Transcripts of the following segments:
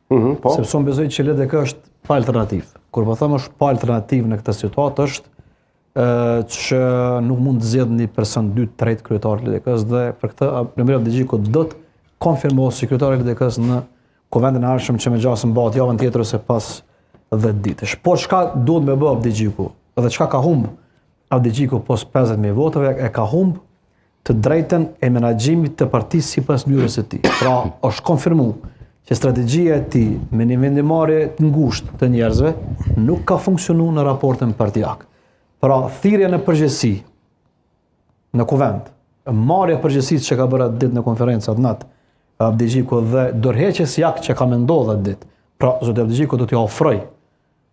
Sepse unë besoj që LDK është pa alternativë. Kur po them është pa alternativë në këtë situatë është që nuk mund të zgjedh një person 2-3 kryetar të LDK-s dhe për këtë Premieri Abdixhiku do të konfirmohet si kryetari i LDK-s në kuvendin e ardhshëm që më gjasë mbahet javën tjetër ose pas 10 ditësh. Por çka duhet me bë Abdixhiku dhe çka ka humb Abdixhiku pas 50.000 votave e ka humb të drejtën e menaxhimit të partisë sipas mënyrës së tij. Pra, është konfirmuar që strategjia e tij me një vendimarrje të ngushtë të njerëzve nuk ka funksionuar në raportin partijak. Pra, thirrja në përgjithësi në kuvend, marrja e përgjegjësisë që ka bërë atë ditë në konferencat natë Abdixhiku dhe dorëheqjes jak që ka menduar atë ditë. Pra, zoti Abdixhiku do t'i ofroj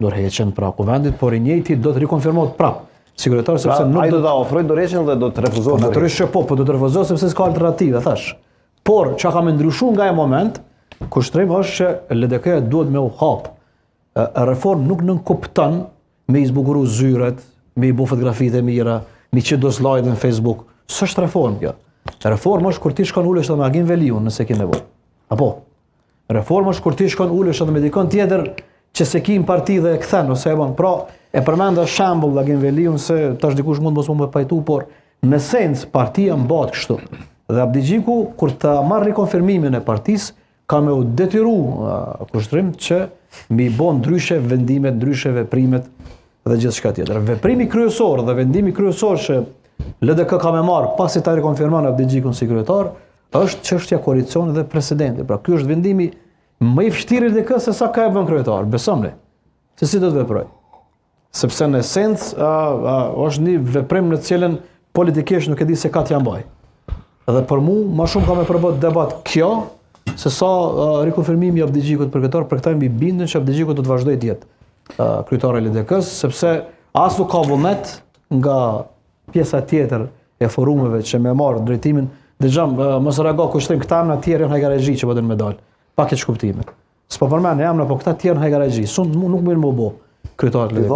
dorëheqjen pra kuvendit, por i njëjti do të rikonfirmohet prapë. Sekretari sepse nuk do ta ofrojë dorëheqjen dhe do të refuzohet. Natyrisht po do të refuzohet sepse s'ka alternativë, thash. Por çka ka më ndryshuar nga ai moment, kushtrim është që LDK-ja duhet me u hap. Reformë nuk nënkupton me i zbukuru zyret, me i bu fotografitë e mira, me që do slajde në Facebook. S'është reformë kjo. Reforma është kur ti shkon ulesh me Agim Veliun nëse ke nevojë. Apo. Reforma është kur ti shkon ulesh me dikon tjetër që se ki në parti dhe e kthen ose e bën. Pra, e përmenda shembull Agim Veliun se tash dikush mund mos më pajtu, por në esencë partia mbahet kështu. Dhe Abdixhiku kur ta marr rikonfirmimin e partisë ka me u detyru kushtrim që mi bon ndryshe vendimet, ndryshe veprimet dhe gjithçka tjetër. Veprimi kryesor dhe vendimi kryesor që LDK ka me marrë pasi ta rikonfirmon Abdixhikun si kryetar është çështja koalicionit dhe presidentit. Pra ky është vendimi më i vështirë i LDK se sa ka e bën kryetar, besomni. Se si do të veproj. Sepse në esencë është një veprim në të cilën politikisht nuk e di se ka t'ja mbaj. Dhe për mua më shumë ka me përbët debat kjo se sa rikonfirmimi i Abdixhikut për kryetar, për këtë mbi bindën që Abdixhiku do të vazhdojë të jetë kryetari i LDK-s, sepse as nuk ka vullnet nga pjesa tjetër e forumeve që me marrë drejtimin, dëgjom, mos reago kushtrim këta në tjerë janë hajgarexhi që po do me dal. Pa keq kuptime. S'po përmend emra, po këta tjerë në hajgarexhi, nuk mund më bë kryetar i LDK-s.